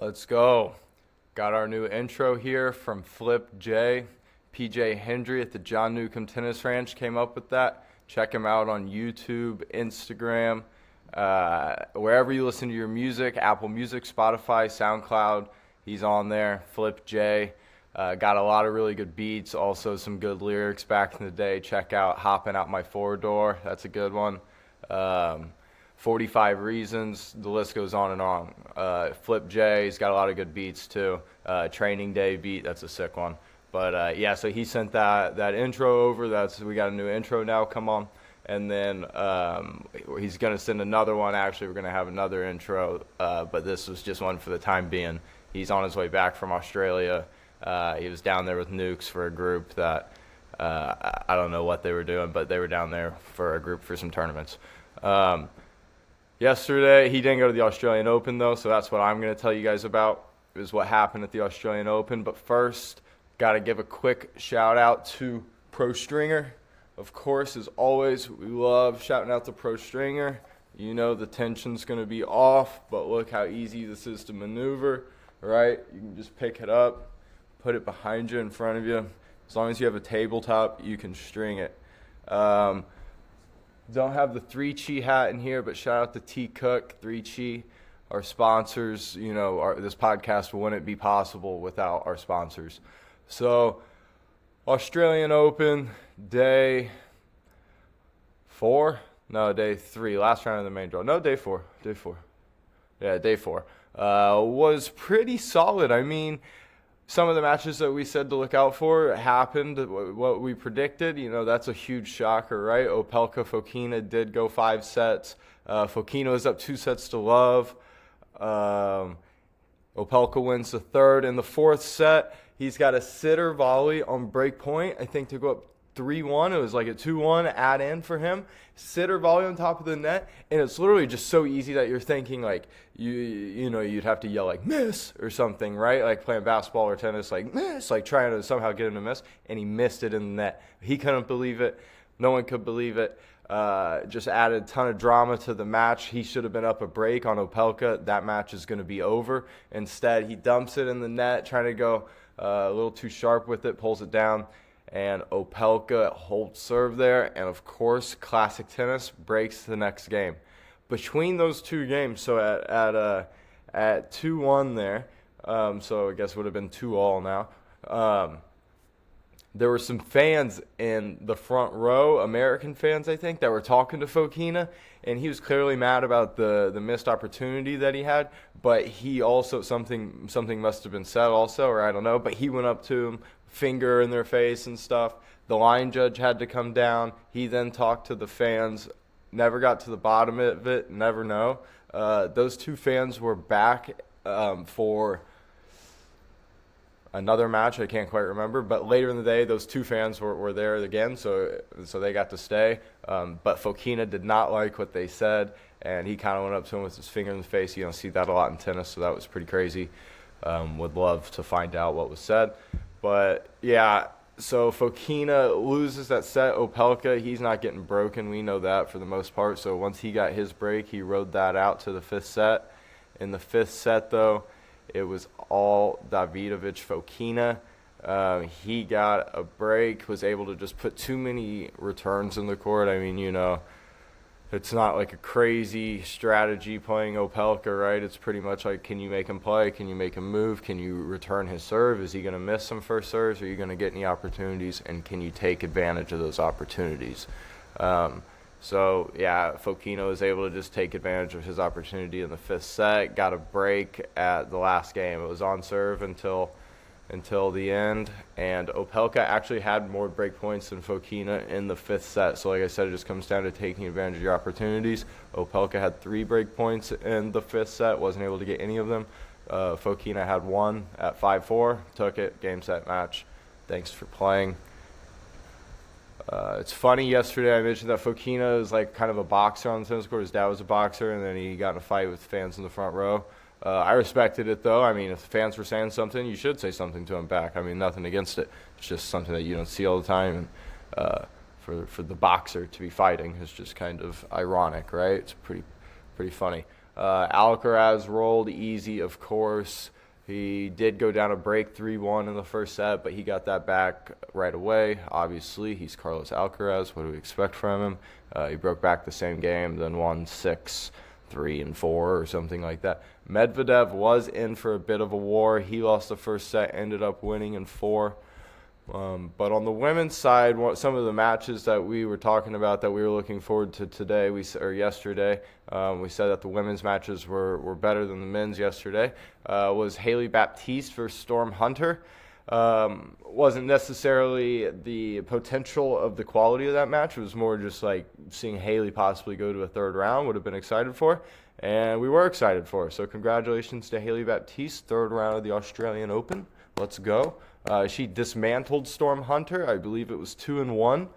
Let's go. Got our new intro here from Flip J. PJ Hendry at the John Newcomb Tennis Ranch came up with that. Check him out on YouTube, Instagram, wherever you listen to your music, Apple Music, Spotify, SoundCloud. He's on there. Flip J. Got a lot of really good beats, also some good lyrics back in the day. Check out Hopping Out My Four Door. That's a good one. 45 Reasons, the list goes on and on. Flip J, he's got a lot of good beats too. Training Day beat, that's a sick one. But yeah, so he sent that intro over. We got a new intro now, come on. And then he's going to send another one. Actually, we're going to have another intro, but this was just one for the time being. He's on his way back from Australia. He was down there with Nukes for a group that I don't know what they were doing, but they were down there for a group for some tournaments. Yesterday, he didn't go to the Australian Open, though, so that's what I'm going to tell you guys about, is what happened at the Australian Open. But first, got to give a quick shout-out to Pro Stringer. Of course, as always, we love shouting out to Pro Stringer. You know the tension's going to be off, but look how easy this is to maneuver, right? You can just pick it up, put it behind you, in front of you. As long as you have a tabletop, you can string it. Don't have the 3Chi hat in here, but shout out to T Cook, 3Chi, our sponsors. You know, this podcast wouldn't be possible without our sponsors. So, Australian Open, day 4? No, day 3. Last round of the main draw. No, day 4. Yeah, day 4. Was pretty solid. I mean, some of the matches that we said to look out for happened, what we predicted. You know, that's a huge shocker, right? Opelka Fokina did go 5 sets. Fokina was up 2 sets to love. Opelka wins the third. In the fourth set, he's got a sitter volley on break point, I think, to go up 3-1. It was like a 2-1 add-in for him. Sitter volley on top of the net, and it's literally just so easy that you're thinking, like, you know, you'd have to yell, like, miss or something, right? Like playing basketball or tennis, like, miss, like trying to somehow get him to miss, and he missed it in the net. He couldn't believe it. No one could believe it. Just added a ton of drama to the match. He should have been up a break on Opelka. That match is going to be over. Instead, he dumps it in the net, trying to go a little too sharp with it, pulls it down. And Opelka holds serve there, and of course, classic tennis breaks the next game. Between those two games, so at 2-1 there, so I guess would have been 2-all now. There were some fans in the front row, American fans, I think, that were talking to Fokina, and he was clearly mad about the missed opportunity that he had. But he also something must have been said also, or I don't know. But he went up to him, finger in their face and stuff. The line judge had to come down. He then talked to the fans. Never got to the bottom of it. Never know. Those two fans were back for another match. I can't quite remember. But later in the day, those two fans were there again, so they got to stay. But Fokina did not like what they said, and he kind of went up to him with his finger in the face. You don't see that a lot in tennis, so that was pretty crazy. Would love to find out what was said. But, yeah, so Fokina loses that set. Opelka, he's not getting broken. We know that for the most part. So once he got his break, he rode that out to the 5th set. In the 5th set, though, it was all Davidovich Fokina. He got a break, was able to just put too many returns in the court. I mean, you know, it's not like a crazy strategy playing Opelka, right? It's pretty much like, can you make him play? Can you make him move? Can you return his serve? Is he going to miss some first serves? Are you going to get any opportunities? And can you take advantage of those opportunities? So, yeah, Fokina was able to just take advantage of his opportunity in the 5th set, got a break at the last game. It was on serve until the end, and Opelka actually had more break points than Fokina in the 5th set. So, like I said, it just comes down to taking advantage of your opportunities. Opelka had 3 break points in the 5th set, wasn't able to get any of them. Fokina had 1 at 5-4, took it, game, set, match. Thanks for playing. It's funny, yesterday I mentioned that Fokina is like kind of a boxer on the tennis court. His dad was a boxer, and then he got in a fight with fans in the front row. I respected it, though. I mean, if fans were saying something, you should say something to them back. I mean, nothing against it. It's just something that you don't see all the time. And for the boxer to be fighting is just kind of ironic, right? It's pretty funny. Alcaraz rolled easy, of course. He did go down a break 3-1 in the first set, but he got that back right away. Obviously, he's Carlos Alcaraz. What do we expect from him? He broke back the same game, then won 6-3 and 4 or something like that. Medvedev was in for a bit of a war. He lost the first set, ended up winning in 4. But on the women's side, some of the matches that we were talking about that we were looking forward to today, yesterday, we said that the women's matches were better than the men's yesterday, was Haley Baptiste versus Storm Hunter. Wasn't necessarily the potential of the quality of that match. It was more just like seeing Haley possibly go to a third round, would have been excited for. And we were excited for her. So congratulations to Haley Baptiste, third round of the Australian Open. Let's go. She dismantled Storm Hunter. I believe it was 2-1.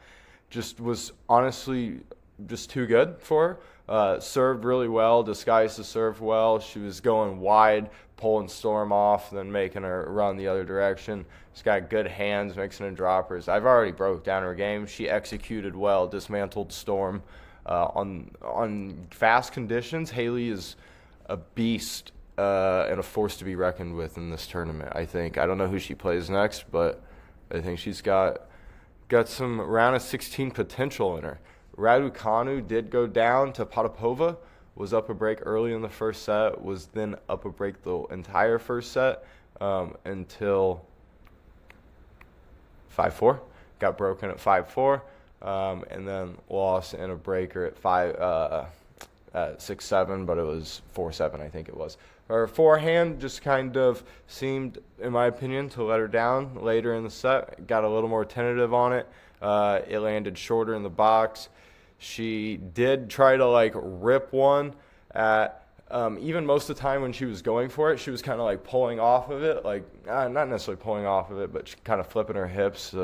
Just was honestly just too good for her. Served really well, disguised the serve well. She was going wide, pulling Storm off, then making her run the other direction. She's got good hands, mixing in droppers. I've already broke down her game. She executed well, dismantled Storm. On fast conditions, Haley is a beast. And a force to be reckoned with in this tournament, I think. I don't know who she plays next, but I think she's got some round of 16 potential in her. Raducanu did go down to Potapova, was up a break early in the first set, was then up a break the entire first set until 5-4. Got broken at 5-4, and then lost in a breaker at 6-7, but it was 4-7, I think it was. Her forehand just kind of seemed, in my opinion, to let her down later in the set. Got a little more tentative on it. It landed shorter in the box. She did try to rip one at even most of the time when she was going for it, she was kind of pulling off of it, not necessarily pulling off of it, but kind of flipping her hips.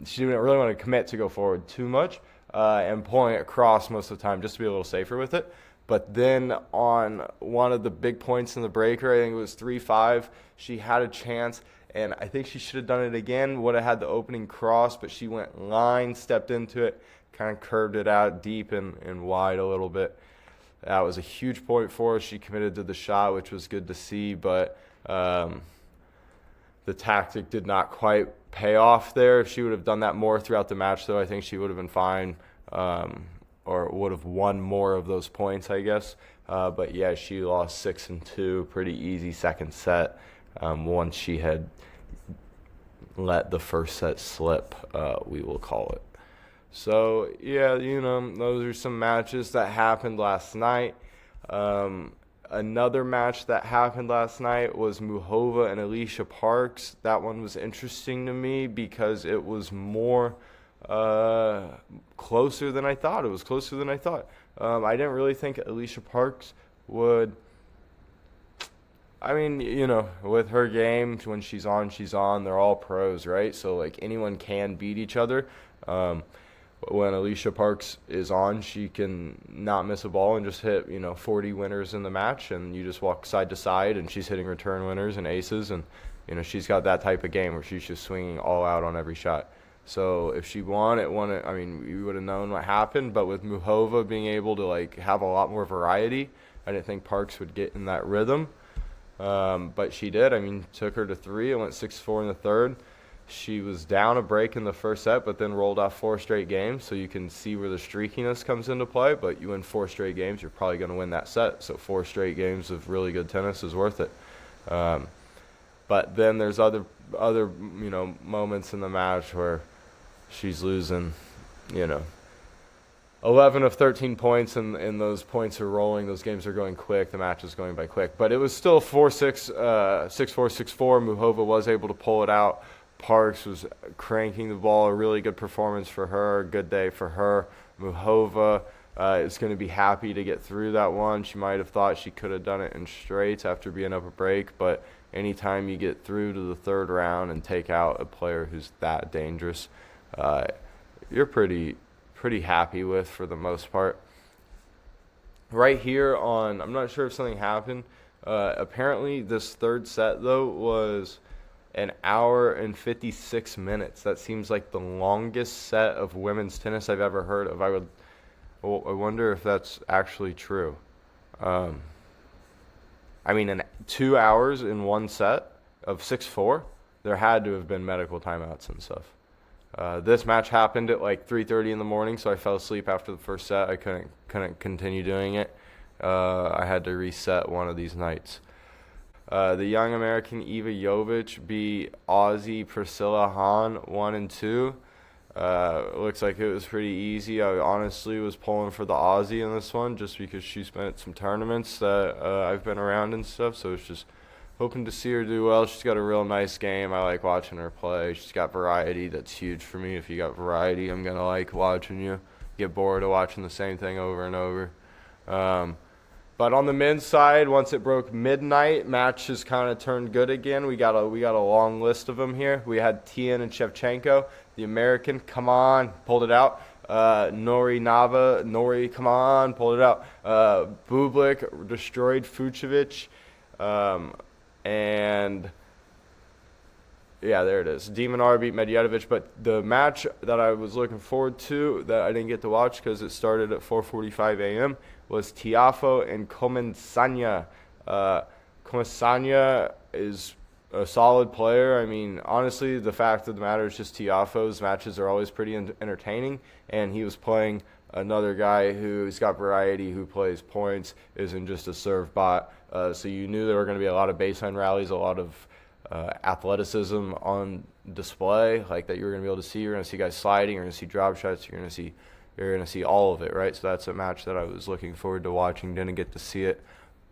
She didn't really want to commit to go forward too much and pulling it across most of the time just to be a little safer with it. But then on one of the big points in the breaker, I think it was 3-5, she had a chance, and I think she should have done it again, would have had the opening cross, but she went line, stepped into it, kind of curved it out deep and wide a little bit. That was a huge point for her. She committed to the shot, which was good to see, but the tactic did not quite pay off there. If she would have done that more throughout the match, though, I think she would have been fine. Or would have won more of those points, I guess. But yeah, she lost 6-2, pretty easy second set. Once she had let the first set slip, we will call it. So yeah, those are some matches that happened last night. Another match that happened last night was Muhova and Alicia Parks. That one was interesting to me because it was more closer than I thought. It was closer than I thought. I didn't really think Alicia Parks would. I mean, with her game, when she's on, she's on. They're all pros, right? So, anyone can beat each other. When Alicia Parks is on, she can not miss a ball and just hit, 40 winners in the match, and you just walk side to side, and she's hitting return winners and aces, and, she's got that type of game where she's just swinging all out on every shot. So if she won, I mean, we would have known what happened. But with Muhova being able to have a lot more variety, I didn't think Parks would get in that rhythm. But she did. I mean, took her to 3. It went 6-4 in the third. She was down a break in the first set, but then rolled off 4 straight games. So you can see where the streakiness comes into play. But you win 4 straight games, you're probably going to win that set. So 4 straight games of really good tennis is worth it. But then there's other moments in the match where she's losing, 11 of 13 points, and those points are rolling. Those games are going quick. The match is going by quick. But it was still 4-6, 6-4, 6-4. Muhova was able to pull it out. Parks was cranking the ball. A really good performance for her. A good day for her. Muhova is going to be happy to get through that one. She might have thought she could have done it in straights after being up a break, but anytime you get through to the third round and take out a player who's that dangerous, you're pretty happy with for the most part. Right here I'm not sure if something happened. Apparently this third set, though, was an hour and 56 minutes. That seems like the longest set of women's tennis I've ever heard of. I wonder if that's actually true. I mean, in 2 hours in one set of 6-4, there had to have been medical timeouts and stuff. This match happened at like 3:30 in the morning, so I fell asleep after the first set. I couldn't continue doing it. I had to reset one of these nights. The young American Eva Jovic beat Aussie Priscilla Hahn 1 and 2. Looks like it was pretty easy. I honestly was pulling for the Aussie in this one just because she's been at some tournaments that I've been around and stuff. So it's just hoping to see her do well. She's got a real nice game. I like watching her play. She's got variety. That's huge for me. If you got variety, I'm going to like watching you. Get bored of watching the same thing over and over. But on the men's side, once it broke midnight, matches kind of turned good again. We got a long list of them here. We had Tien and Shevchenko. The American, come on, pulled it out. Nori, come on, pulled it out. Bublik destroyed Fucsovics. And yeah, there it is. Demonar beat Medjedovic. But the match that I was looking forward to that I didn't get to watch because it started at 4:45 a.m. was Tiafoe and Comensagna. Comensagna is a solid player. I mean, honestly, the fact of the matter is just Tiafoe's matches are always pretty entertaining, and he was playing another guy who's got variety, who plays points, isn't just a serve bot. So you knew there were going to be a lot of baseline rallies, a lot of athleticism on display, like that you were going to be able to see. You're going to see guys sliding, you're going to see drop shots, you're going to see all of it, right? So that's a match that I was looking forward to watching. Didn't get to see it.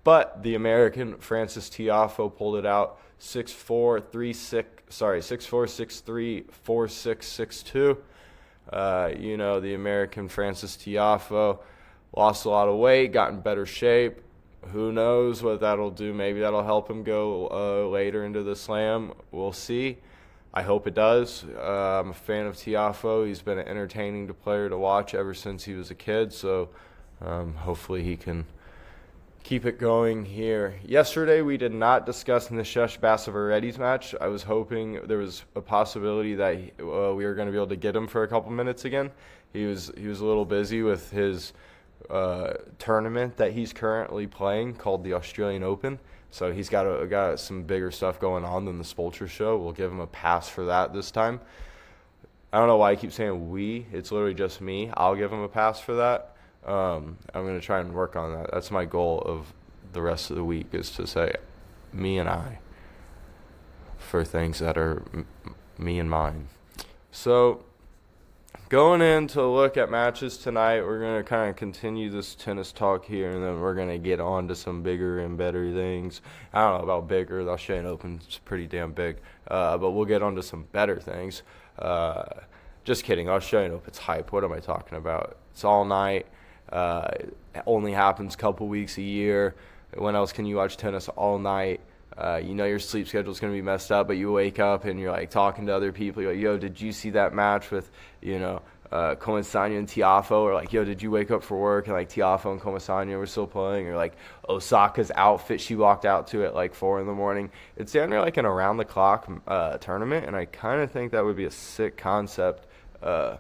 But the American, Frances Tiafoe, pulled it out 6-4, 3-6, 6-4, 6-3, 4-6, 6-2. The American Frances Tiafoe lost a lot of weight, got in better shape. Who knows what that'll do? Maybe that'll help him go later into the slam. We'll see. I hope it does. I'm a fan of Tiafoe. He's been an entertaining player to watch ever since he was a kid, so hopefully he can keep it going here. Yesterday we did not discuss Nishesh Basavireddy's match. I was hoping there was a possibility that we were going to be able to get him for a couple minutes again. He was a little busy with his tournament that he's currently playing called the Australian Open. So he's got some bigger stuff going on than the Spulture Show. We'll give him a pass for that this time. I don't know why I keep saying we. It's literally just me. I'll give him a pass for that. I'm going to try and work on that. That's my goal of the rest of the week, is to say me and I for things that are me and mine. So going in to look at matches tonight, we're going to kind of continue this tennis talk here, and then we're going to get on to some bigger and better things. I don't know about bigger. The Australian Open's pretty damn big, but we'll get on to some better things. Just kidding. Australian Open's hype. What am I talking about? It's all night. It only happens a couple weeks a year. When else can you watch tennis all night? Your sleep schedule's going to be messed up, but you wake up and you're like talking to other people. You're like, yo, did you see that match with, Comensagna and Tiafoe? Or like, yo, did you wake up for work and like Tiafoe and Comensagna were still playing? Or like Osaka's outfit she walked out to at like 4 a.m. It's down there like an around the clock tournament, and I kind of think that would be a sick concept to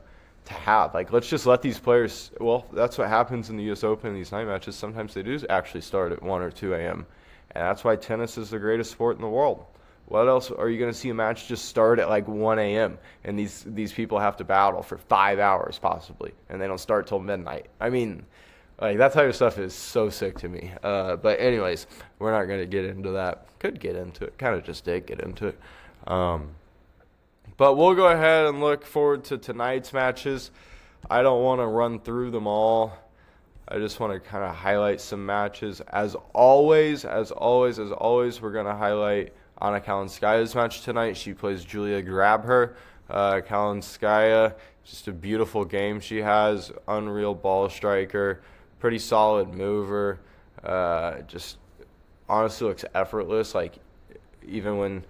have. Like, let's just let these players, well, that's what happens in the U.S. Open, these night matches. Sometimes they do actually start at 1 or 2 a.m., and that's why tennis is the greatest sport in the world. What else are you going to see a match just start at like 1 a.m. and these people have to battle for 5 hours possibly, and they don't start till midnight? I mean, like, that type of stuff is so sick to me. But anyways, we're not going to get into that. Could get into it. Kind of just did get into it. But we'll go ahead and look forward to tonight's matches. I don't want to run through them all. I just want to kind of highlight some matches. As always, we're going to highlight Anna Kalinskaya's match tonight. She plays Julia Grabher. Kalinskaya, just a beautiful game she has. Unreal ball striker. Pretty solid mover. Just honestly looks effortless. Like, even when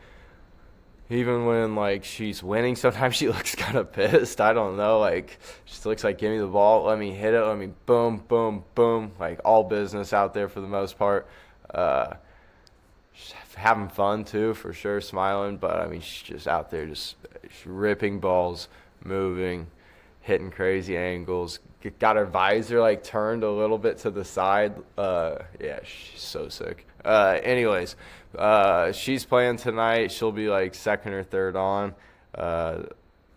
like she's winning, sometimes she looks kind of pissed. I don't know. Like, she looks like, give me the ball, let me hit it, let me boom, boom, boom. Like, all business out there for the most part. She's having fun too, for sure, smiling. But I mean, she's just out there, just ripping balls, moving, hitting crazy angles. Got her visor like turned a little bit to the side. Yeah, she's so sick. Anyways, she's playing tonight. She'll be like second or third on.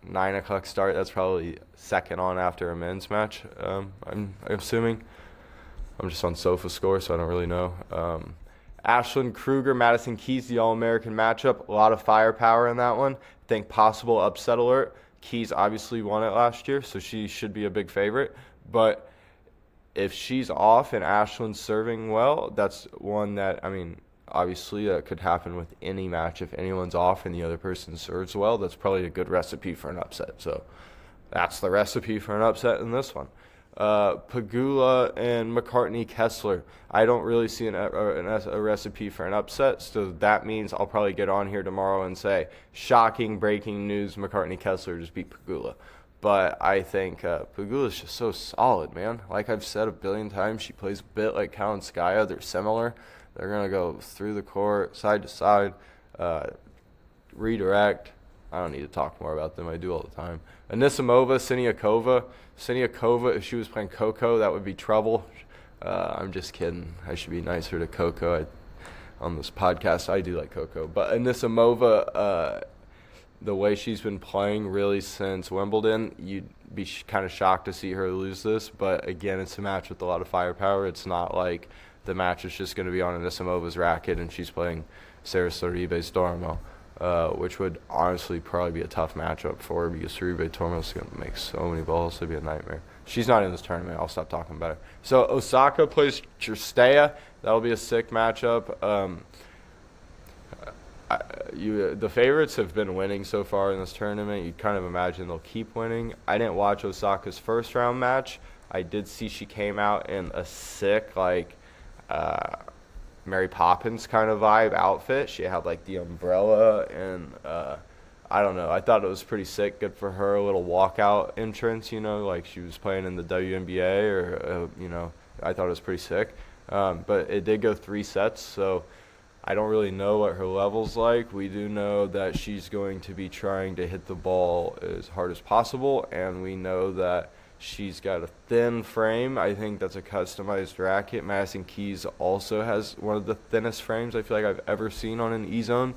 9 o'clock start. That's probably second on after a men's match. I'm assuming. I'm just on SofaScore, so I don't really know. Ashlyn Kruger, Madison Keys, the All-American matchup. A lot of firepower in that one. I think possible upset alert. Keys obviously won it last year, so she should be a big favorite. But if she's off and Ashlyn's serving well, that's one that, I mean, obviously that could happen with any match. If anyone's off and the other person serves well, that's probably a good recipe for an upset. So that's the recipe for an upset in this one. Pegula and McCartney Kessler. I don't really see a recipe for an upset, so that means I'll probably get on here tomorrow and say, shocking breaking news, McCartney Kessler just beat Pegula. But I think Pegula's just so solid, man. Like I've said a billion times, she plays a bit like Kalinskaya. They're similar. They're going to go through the court, side to side, redirect. I don't need to talk more about them. I do all the time. Anisimova, Siniakova. Siniakova, if she was playing Coco, that would be trouble. I'm just kidding. I should be nicer to Coco. On this podcast, I do like Coco. But Anisimova, the way she's been playing really since Wimbledon, you'd be kind of shocked to see her lose this. But, again, it's a match with a lot of firepower. It's not like the match is just going to be on Anisimova's racket and she's playing Sarah Sorribes Tormo. Which would honestly probably be a tough matchup for her because Sorribes Tormo is going to make so many balls. It'd be a nightmare. She's not in this tournament. I'll stop talking about her. So Osaka plays Cherstea. That'll be a sick matchup. The favorites have been winning so far in this tournament. You'd kind of imagine they'll keep winning. I didn't watch Osaka's first round match. I did see she came out in a sick, Mary Poppins kind of vibe outfit. She had like the umbrella and I don't know. I thought it was pretty sick. Good for her. A little walkout entrance, like she was playing in the WNBA or, I thought it was pretty sick. But it did go 3 sets, so I don't really know what her level's like. We do know that she's going to be trying to hit the ball as hard as possible, and we know that she's got a thin frame. I think that's a customized racket. Madison Keys also has one of the thinnest frames I feel like I've ever seen on an E-Zone.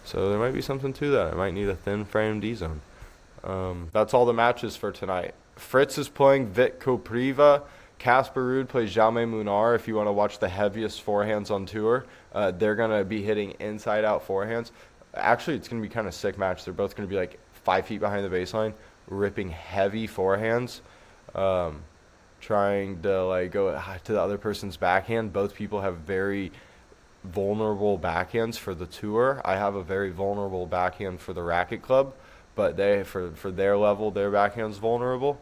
So there might be something to that. I might need a thin-framed E-Zone. That's all the matches for tonight. Fritz is playing Vit Kopriva. Casper Ruud plays Jaume Munar. If you want to watch the heaviest forehands on tour, they're going to be hitting inside-out forehands. Actually, it's going to be kind of sick match. They're both going to be like 5 feet behind the baseline, ripping heavy forehands, trying to go to the other person's backhand. Both people have very vulnerable backhands for the tour. I have a very vulnerable backhand for the racket club, but they for their level, their backhand's vulnerable.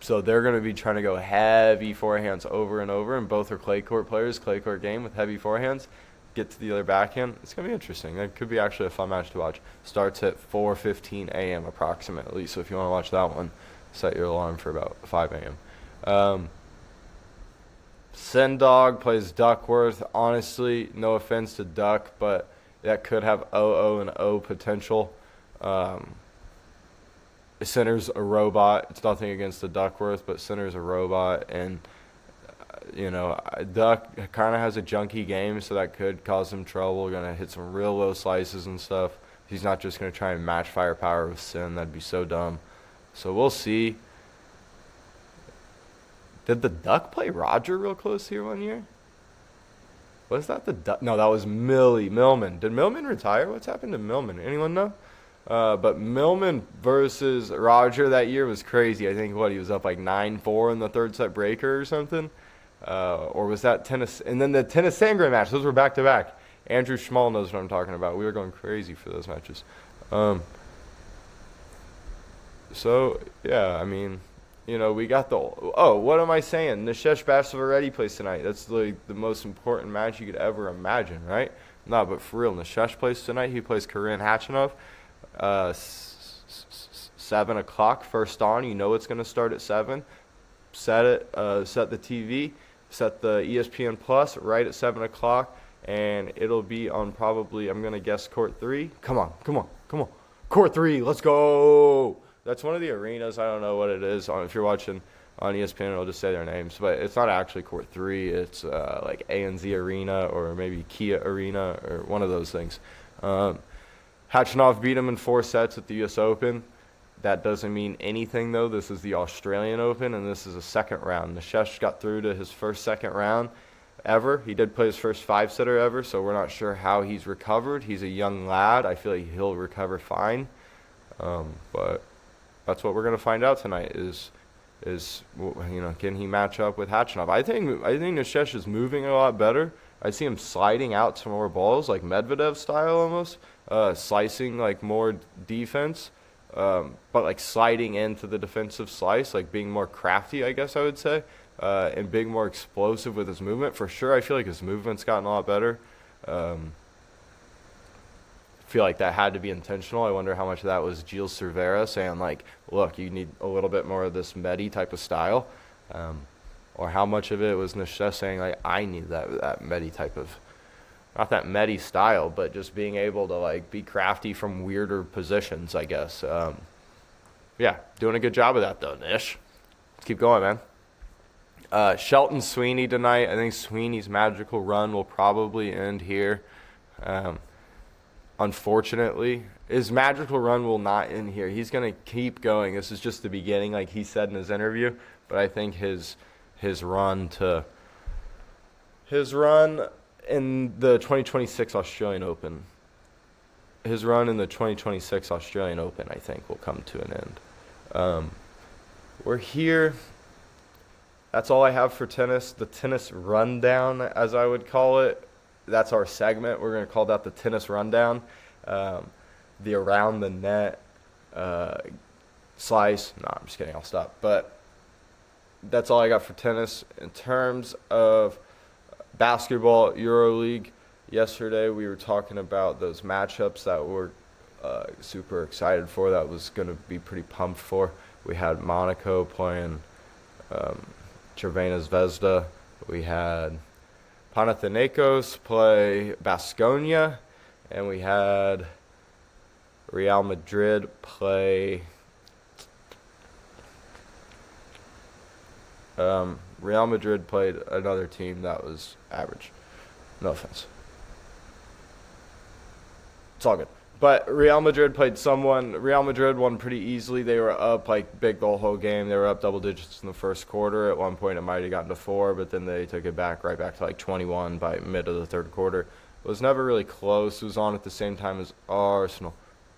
So they're going to be trying to go heavy forehands over and over, and both are clay court players, clay court game with heavy forehands. Get to the other backhand. It's going to be interesting. That could be actually a fun match to watch. Starts at 4:15 a.m. approximately. So if you want to watch that one, set your alarm for about 5 a.m. Sendog plays Duckworth. Honestly, no offense to Duck, but that could have 0-0 and O potential. Sinner's a robot. It's nothing against the Duckworth, but Sinner's a robot, and Duck kind of has a junky game, so that could cause him trouble. Going to hit some real low slices and stuff. He's not just going to try and match firepower with Sin. That'd be so dumb. So we'll see. Did the Duck play Roger real close here one year? Was that the Duck? No, that was Millman. Did Millman retire? What's happened to Millman? Anyone know? But Millman versus Roger that year was crazy. I think, he was up like 9-4 in the third set breaker or something. Or was that tennis? And then the tennis Sangre match. Those were back-to-back. Andrew Schmall knows what I'm talking about. We were going crazy for those matches. So, yeah, I mean, we got what am I saying? Nishesh Bhattacharya plays tonight. That's the most important match you could ever imagine, right? No, but for real, Nishesh plays tonight. He plays Karin Khachanov. 7 o'clock, first on. It's going to start at 7. Set it, set the TV, set the ESPN Plus right at 7 o'clock, and it'll be on probably, I'm going to guess, court 3. Come on. Court 3, let's go. That's one of the arenas. I don't know what it is. If you're watching on ESPN, it'll just say their names. But it's not actually Court 3. It's like ANZ Arena or maybe Kia Arena or one of those things. Khachanov beat him in 4 sets at the US Open. That doesn't mean anything, though. This is the Australian Open, and this is a second round. Sheesh got through to his first second round ever. He did play his first 5-setter ever, so we're not sure how he's recovered. He's a young lad. I feel like he'll recover fine. But that's what we're going to find out tonight is can he match up with Khachanov? I think Sheesh is moving a lot better. I see him sliding out some more balls, like Medvedev style almost, slicing like more defense. But like sliding into the defensive slice, like being more crafty, I guess I would say, and being more explosive with his movement. For sure, I feel like his movement's gotten a lot better. I feel like that had to be intentional. I wonder how much of that was Gilles Cervera saying, like, look, you need a little bit more of this Medi type of style. Or how much of it was Sheesh saying, like, I need that Medi type of, not that Medi style, but just being able to, like, be crafty from weirder positions, I guess. Yeah, doing a good job of that, though, Nish. Let's keep going, man. Shelton Sweeney tonight. I think Sweeney's magical run will probably end here. Unfortunately, his magical run will not end here. He's going to keep going. This is just the beginning, like he said in his interview. But I think his run in the 2026 Australian Open, I think, will come to an end. We're here. That's all I have for tennis. The tennis rundown, as I would call it. That's our segment. We're going to call that the tennis rundown. The around the net slice. No, I'm just kidding. I'll stop. But that's all I got for tennis. In terms of basketball, EuroLeague, yesterday we were talking about those matchups that we're super excited for, that was going to be pretty pumped for. We had Monaco playing Crvena Zvezda. We had Panathinaikos play Baskonia. And we had Real Madrid play Real Madrid played another team that was average. No offense. It's all good. But Real Madrid played someone. Real Madrid won pretty easily. They were up like big the whole game. They were up double digits in the first quarter. At one point it might have gotten to 4, but then they took it right back to like 21 by mid of the third quarter. It was never really close. It was on at the same time as Arsenal.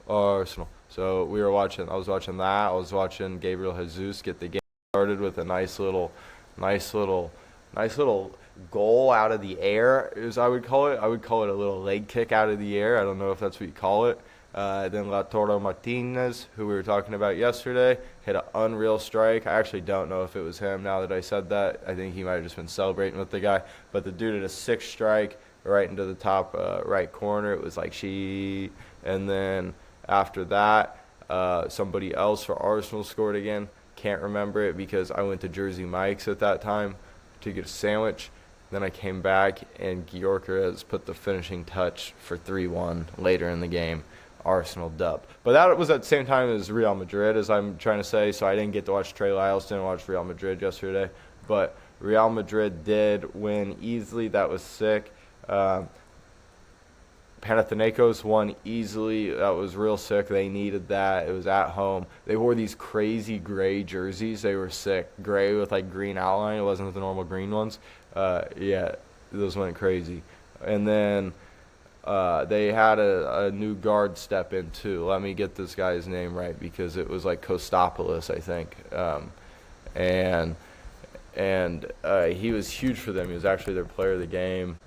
So I was watching that. I was watching Gabriel Jesus get the game started with a nice little goal out of the air, as I would call it. I would call it a little leg kick out of the air. I don't know if that's what you call it. Then Lautaro Martinez, who we were talking about yesterday, hit an unreal strike. I actually don't know if it was him now that I said that. I think he might have just been celebrating with the guy. But the dude hit a 6th strike right into the top right corner. It was like Sheesh. And then after that, somebody else for Arsenal scored again. Can't remember it because I went to Jersey Mike's at that time to get a sandwich. Then I came back, and Gyökeres put the finishing touch for 3-1 later in the game. Arsenal dub. But that was at the same time as Real Madrid, as I'm trying to say, so I didn't get to watch Trey Lyles, didn't watch Real Madrid yesterday. But Real Madrid did win easily. That was sick. Panathinaikos won easily. That was real sick. They needed that. It was at home. They wore these crazy gray jerseys. They were sick. Gray with like green outline. It wasn't the normal green ones. Yeah, those went crazy. And then they had a new guard step in too. Let me get this guy's name right because it was like Kostopoulos, I think. And he was huge for them. He was actually their player of the game.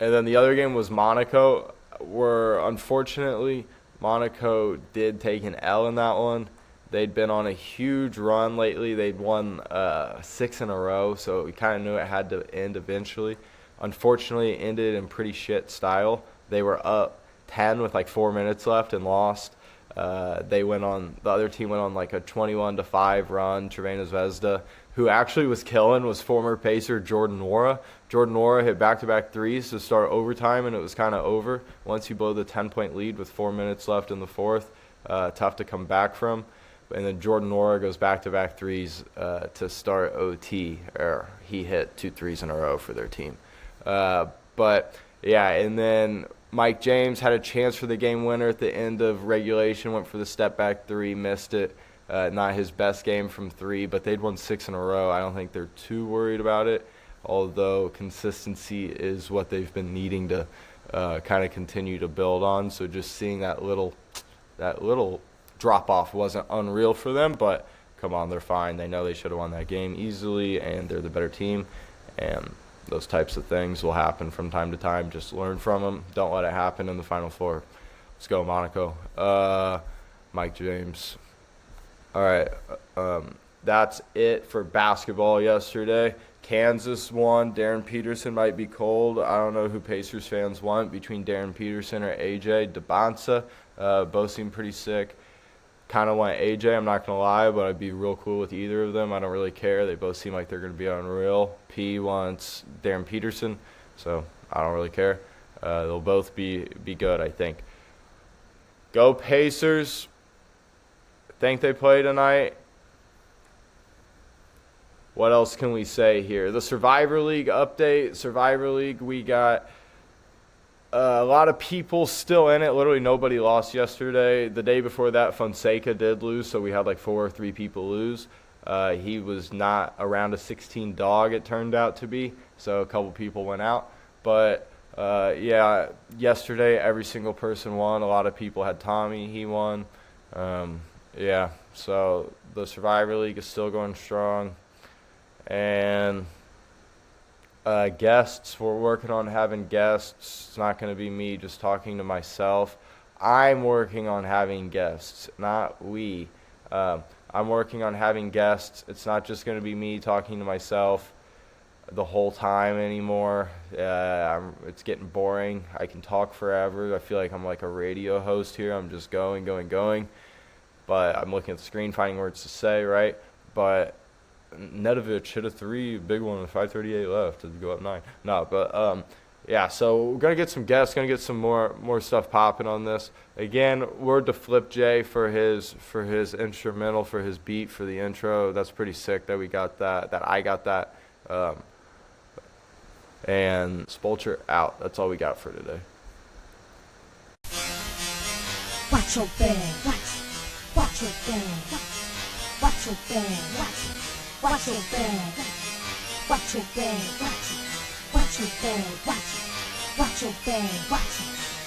And then the other game was Monaco, where unfortunately Monaco did take an L in that one. They'd been on a huge run lately. They'd won 6 in a row, so we kind of knew it had to end eventually. Unfortunately, it ended in pretty shit style. They were up 10 with like 4 minutes left and lost. The other team went on like a 21-5 run, Crvena Zvezda. who actually was killing was former Pacer Jordan Nwora. Jordan Nwora hit back-to-back threes to start overtime, and it was kind of over once you blow the 10-point lead with 4 minutes left in the fourth. Tough to come back from. And then Jordan Nwora goes back-to-back threes to start OT. He hit 2 threes in a row for their team. But, yeah, and then Mike James had a chance for the game winner at the end of regulation, went for the step-back three, missed it. Not his best game from three, but they'd won 6 in a row. I don't think they're too worried about it, although consistency is what they've been needing to kind of continue to build on. So just seeing that little drop-off wasn't unreal for them, but come on, they're fine. They know they should have won that game easily, and they're the better team, and those types of things will happen from time to time. Just learn from them. Don't let it happen in the Final Four. Let's go, Monaco. Mike James. All right, that's it for basketball yesterday. Kansas won. Darren Peterson might be cold. I don't know who Pacers fans want between Darren Peterson or AJ Debonsa. Both seem pretty sick. Kind of want AJ, I'm not going to lie, but I'd be real cool with either of them. I don't really care. They both seem like they're going to be unreal. P wants Darren Peterson, so I don't really care. They'll both be good, I think. Go Pacers. Think they play tonight. What else can we say here? The Survivor League update. Survivor League, we got a lot of people still in it. Literally nobody lost yesterday. The day before that, Fonseca did lose, so we had like 4 or 3 people lose. He was not around a 16 dog, it turned out to be, so a couple people went out. But, yeah, yesterday every single person won. A lot of people had Tommy. He won. Yeah, so the Survivor League is still going strong. And guests, we're working on having guests. It's not going to be me just talking to myself. I'm working on having guests, not we. I'm working on having guests. It's not just going to be me talking to myself the whole time anymore. It's getting boring. I can talk forever. I feel like I'm like a radio host here. I'm just going. But I'm looking at the screen, finding words to say, right? But Nedovic hit a 3, big one with 5:38 left to go up 9. No, but yeah, so we're going to get some guests, going to get some more stuff popping on this. Again, word to Flip J for his instrumental, for his beat, for the intro. That's pretty sick that we got that I got that. And Spulture out. That's all we got for today. Watch your bag, watch your bag, watch your bag, watch your bag, watch your bag, watch your bag, watch your bag, watch